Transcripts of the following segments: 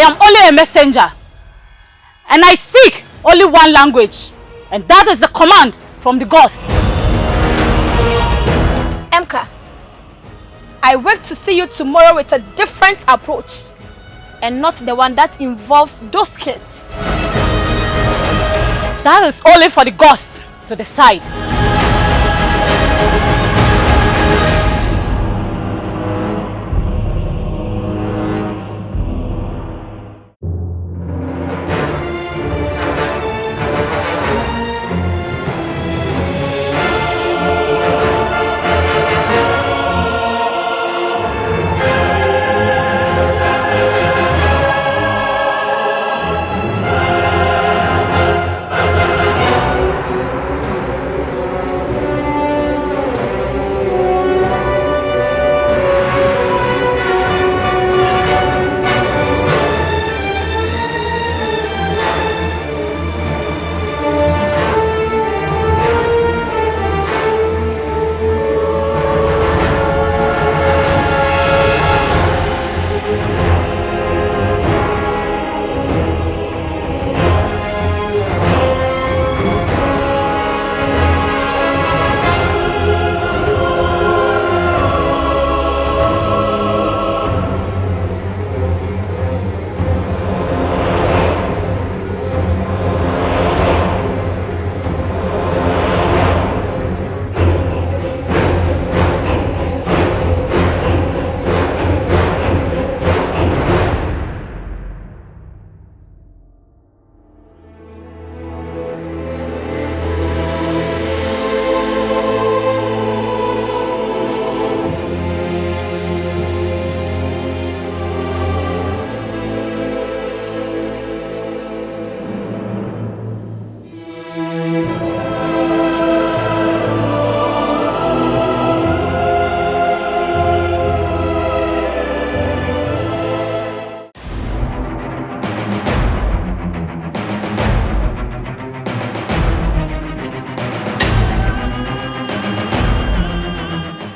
am only a messenger. And I speak only one language. And that is the command from the gods. Emka, I wait to see you tomorrow with a different approach. And not the one that involves those kids. That is only for the gods to decide.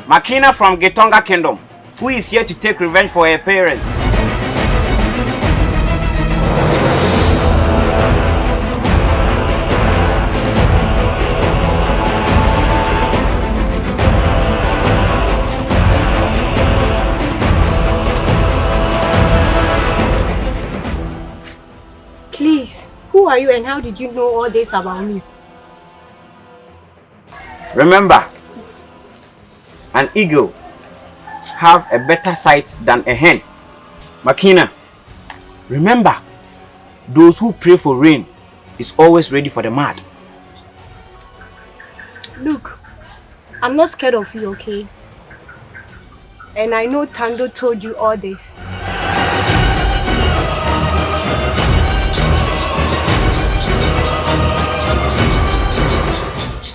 Makina from Getonga Kingdom, who is here to take revenge for her parents. Please, who are you and how did you know all this about me? Remember, an eagle have a better sight than a hen. Makina, remember, those who pray for rain is always ready for the mud. Look, I'm not scared of you, okay? And I know Tando told you all this.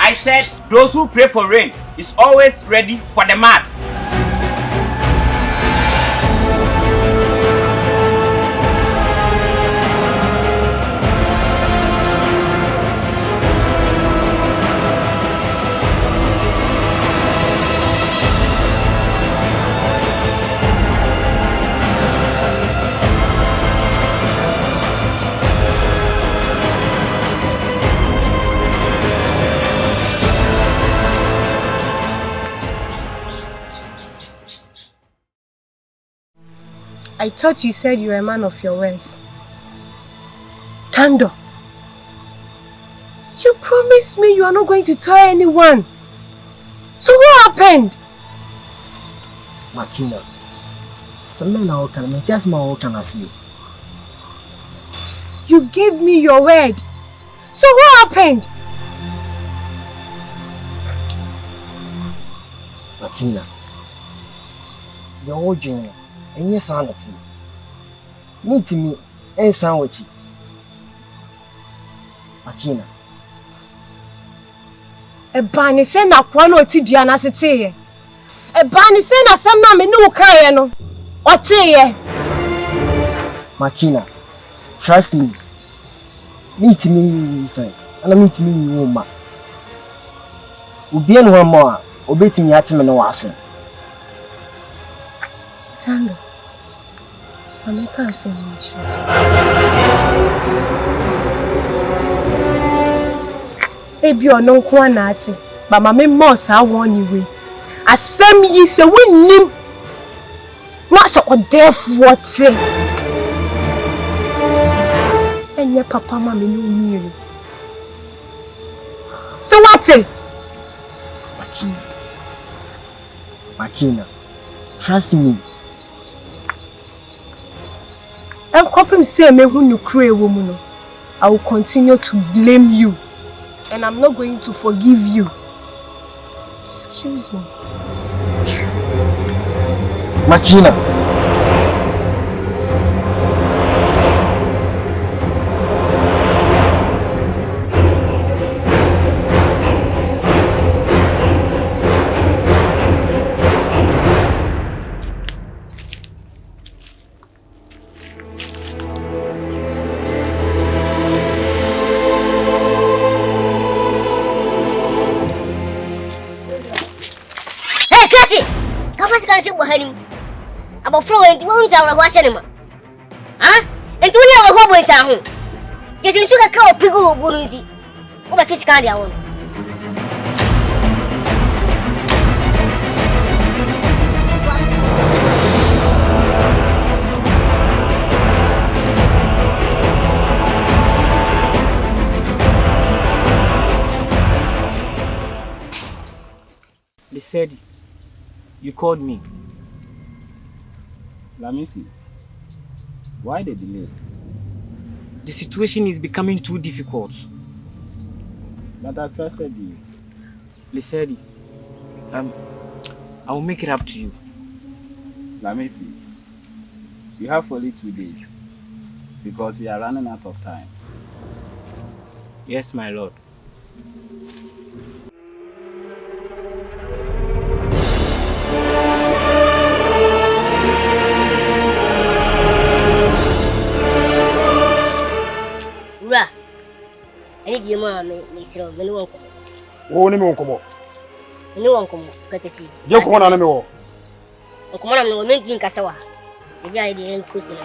I said those who pray for rain is always ready for the mud. I thought you said you were a man of your words. Tando, you promised me you are not going to tell anyone. So what happened? Makina, just my you gave me your word. So what happened? Makina, you're ordinary. And yes, sanity. Need to me and sandwich. Makina. A banny send a quano tibiana city. A banny send a some mammy no cayano. What's it? Makina, trust me. Need to me, and I mean to me, woman. We'll be in one more, obeting Yatim and Oasin. Tando, I can't say much. Maybe you're not one at it, but my must I warn you with. As some years a win, not so deaf what say. And your papa, mammy, no near. So what? Makina, trust me. And Copim say me who you cray woman. I will continue to blame you. And I'm not going to forgive you. Excuse me. Makina. About flowing wounds out of Washanima. Ah? And do you have a woman sound? Get in sugar cow, Pigu, Burundi. Over Kiss Candia. They said you called me. Let me see. Why the delay? The situation is becoming too difficult. But I trusted you. Lisedi, I will make it up to you. Let me see. You have only 2 days because we are running out of time. Yes, my lord. I need your mamma, Miss Roman. Oh, no more. No one come, Catachi. You come on, no. Come on, no one in Casawa. The guy didn't push it.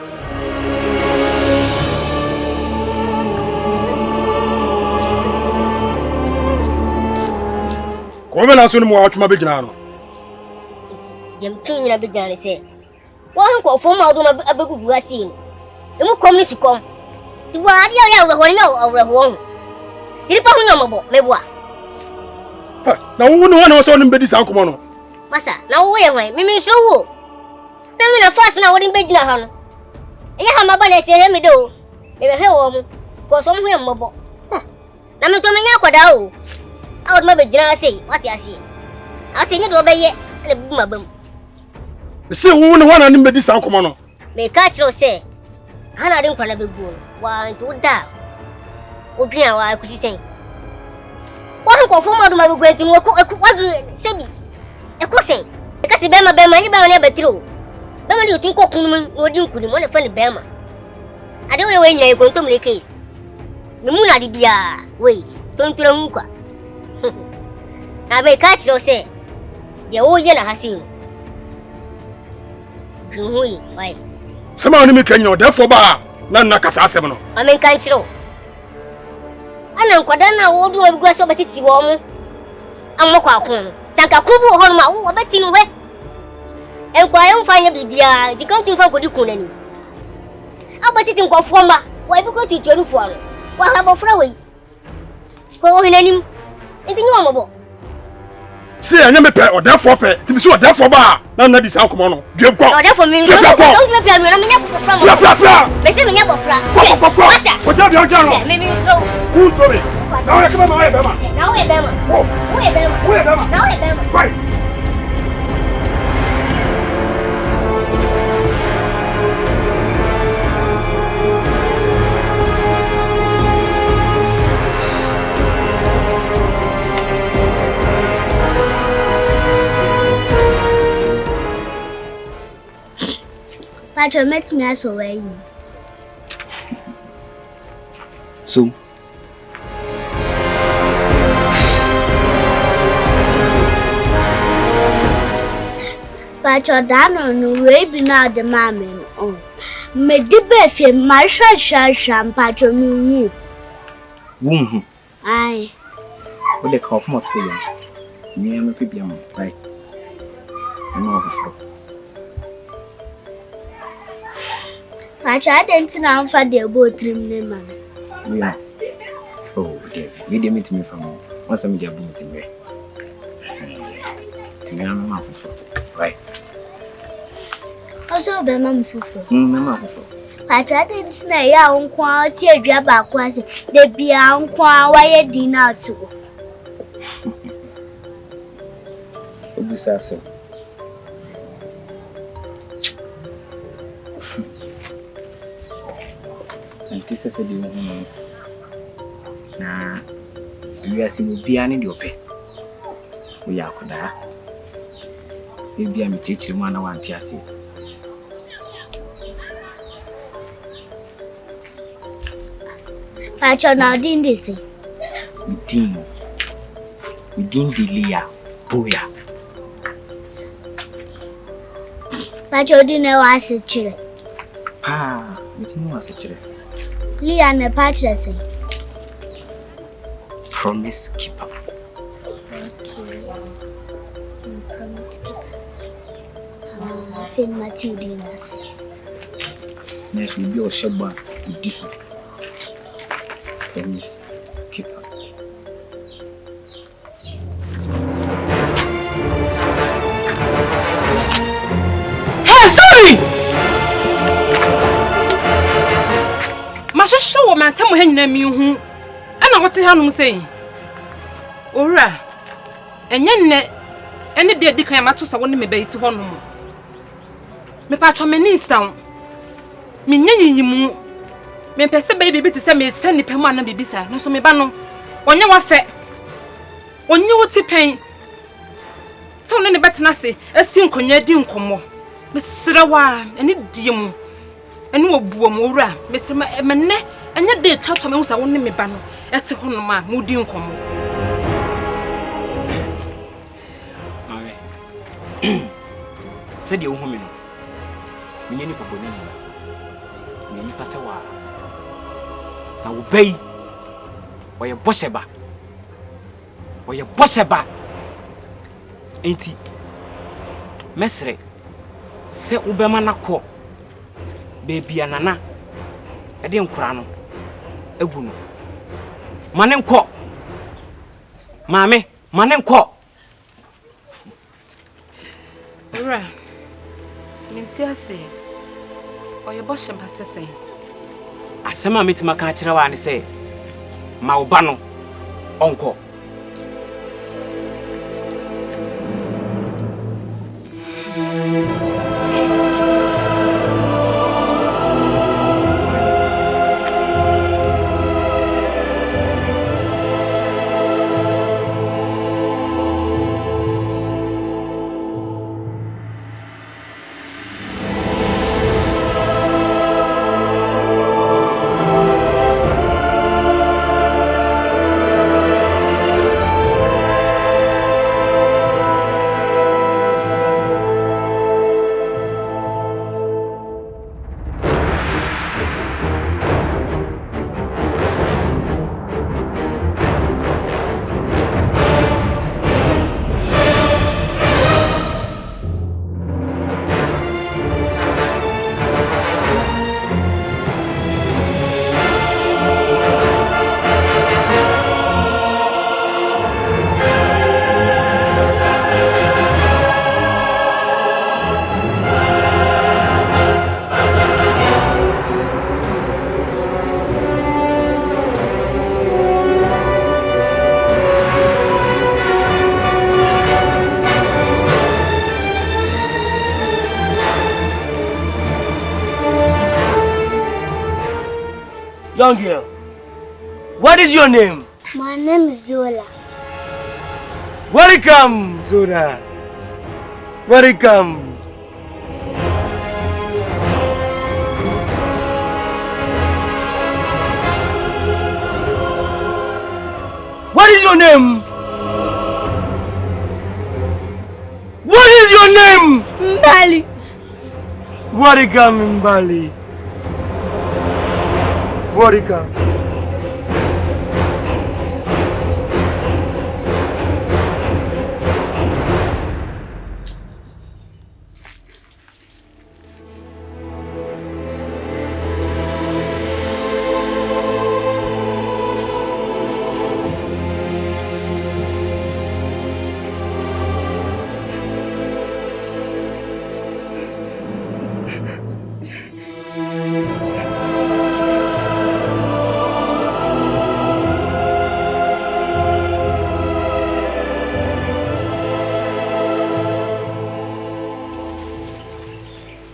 Come on, as soon as I watch my big now. Them two in a big gun, say. One call for my Abu Gassin. The more communist come. To what you are going out of the home. Did you know about Now, who no one was on in bed is Alcomono? Massa, now wait, Mimi so. Then when I first now in bed now. And you have my bonnet to let me do. They were home, go somewhere mobile. Now, I'm coming out with out. I would maybe say what I see. I'll sing it over yet and a boom a boom. The same woman one in bed is Alcomono. May catch your say. Hannah didn't want a big boom. One to die. Open our could say. One go for my going to walk a semi. A cousin. Because the Bema, you never true. Bema, you think Cockman or you couldn't want to find the Bema. I don't know when you're going to make a case. The moon at the beer. Wait, don't to the Muka. I may catch your say. The old Yana has seen. Why? Someone make you know, therefore, bar. None Nakasa Semino. I mean, can't you? I know Quadana will do a grass of a titty woman. I'm not quite Sanka Kubu or my betting away. And why I'm finding a bibia, the country for good you couldn't. I'll bet it in Conforma. Why go to Jerry for? What have a flowey? Go in any. It's normal. See, I never pay or therefore pay. To be sure, therefore, bar. None of this Alcomono. You go. Therefore, me, don't let me from. They say me never flat. Whatever your general. Maybe so. Who's sorry? Now I come on my Bema. Now I Bema. Where Bema? Now I Bema. Right. Patro met me as away. So, Patro Dano no way be now the mammy. Oh, Me dibe fi marsha mpacho mi. Aye. What they call more to you. Me am a people, right? I'm over. Pacho didn't know for the boat trim name. Yeah. Oh, Dave, you didn't meet me from once I'm there boat in there. To me, I'm a right? Also, be mum fufu. Mamma. Pacho didn't know ya unquan, tear grab a quasi, the beer unquan, why a dinner to. Obusase. Antisa said you know. Nah, you are seeing piano in your pay. We are coda. Maybe I'm teaching one I want to see. Pacho now didn't they say? We didn't delay. Boya. Pacho didn't know as a chile. We didn't know as a child. Lee and the Pacho say. Promise keeper. Okay. Promise keeper. I feel Matilda dinner say. Next will be a shabba with this. Promise keeper. Masha woman tell me na mi hu ana wote hanum sei owura enye nne ene de di kan mato so woni me bayi ti honum me pa twa mani nsan me nyanyimu me pese baby bi ti se me sani pemu ana bibisa no so me ba no onye wafe onye woti pen so ne betena se asi nkonwa di nkomo me sirawa ene diemu ene obuo mo owura me sema emene enye de tato me husa woni me ba no ete honum a mudi nkomo said you woman. Many people need me. Fasawa. Now obey. Or your bosseba. Or your bosseba. Ain't he? Mesre. Say Ubemana ko. Baby anana. I didn't crano. Eguno. Manen ko. Mame, manen ko. Ura. Mintia say. Or your boss champagne say. Asema miti makachira wa ni say. Maubano. Onko. Young girl, what is your name? My name is Zola. Welcome, Zola. Welcome. What is your name? What is your name? Mbali. Welcome, Mbali. Warika.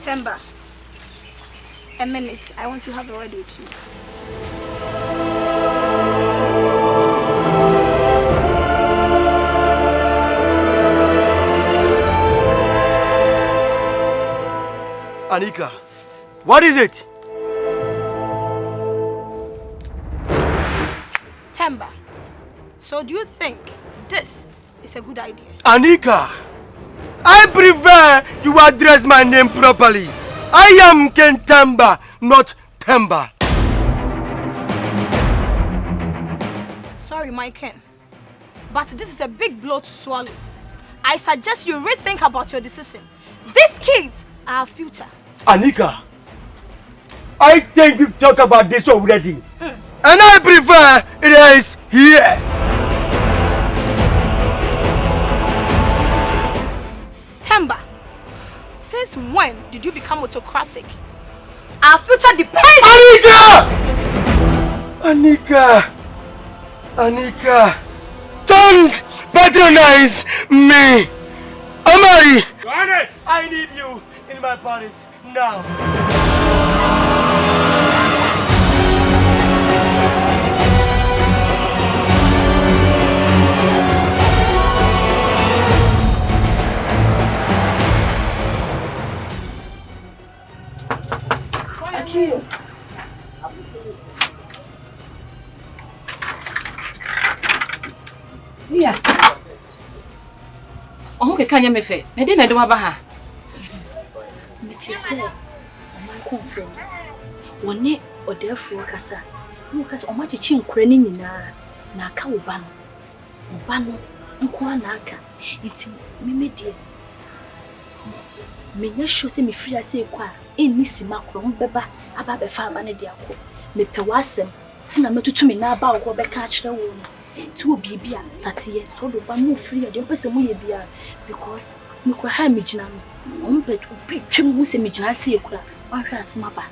Temba, a minute. I want to have a word with you. Anika, what is it? Temba, so do you think this is a good idea? Anika, I prefer you address my name properly. I am Ken Temba, not Temba. Sorry, my Ken, but this is a big blow to swallow. I suggest you rethink about your decision. These kids are our future. Anika, I think we've talked about this already. And I prefer it is here. Temba, since when did you become autocratic? Our future depends. Anika, don't patronize me. Amari, I need you in my palace now. Yeah. Oh, can you make it? I didn't do about her. But you say, I'm confirmed. One day or therefore, Cassa, because on my chin craning in a Naka Ubano, Naka, it's me, dear. Me, you should me free as a qua, in Missy Macron, Beba, about a farm and a diaco. Me pewasem, Tina to me now about what I catch the woman. To be started, so the one free, I don't person will be because me could have me jam. But be trim who say me jazzy, or has my back.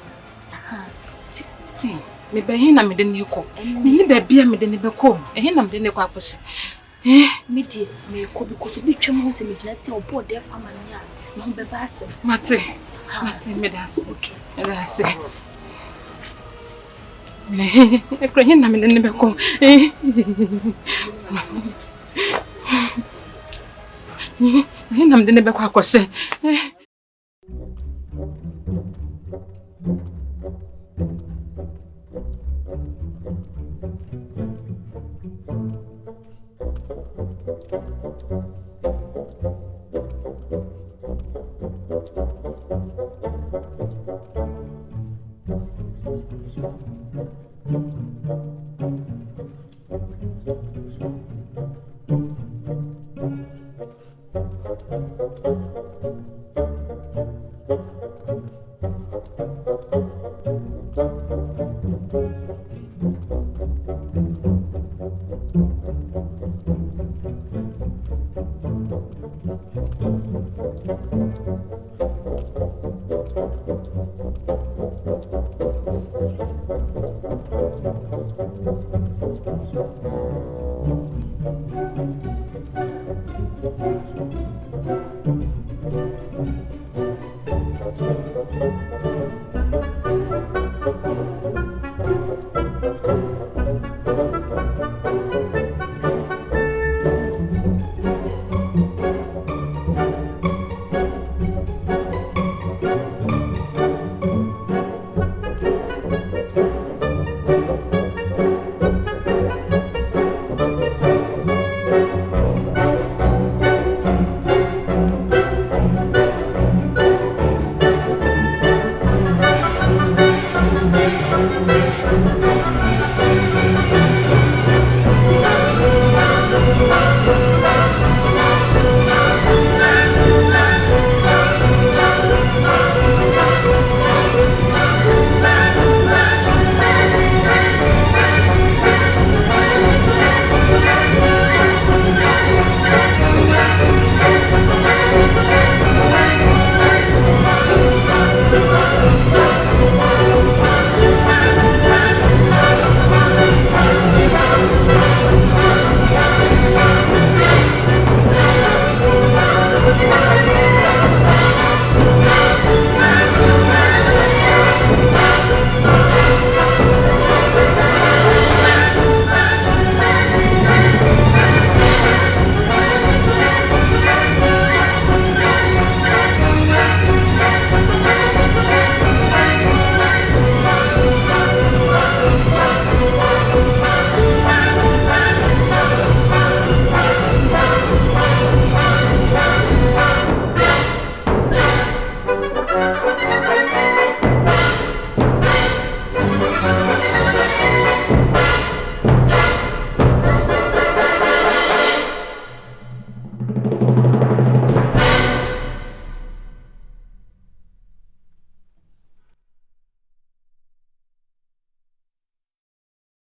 See, me by him, I didn't you call, and me be me didn't call, and him didn't quite push. Me dear, me could because be trim who say me jazzy or poor deaf family. No, be bass. Matty, me that's okay. And I say. I cry him, I didn't call. I'm the never question.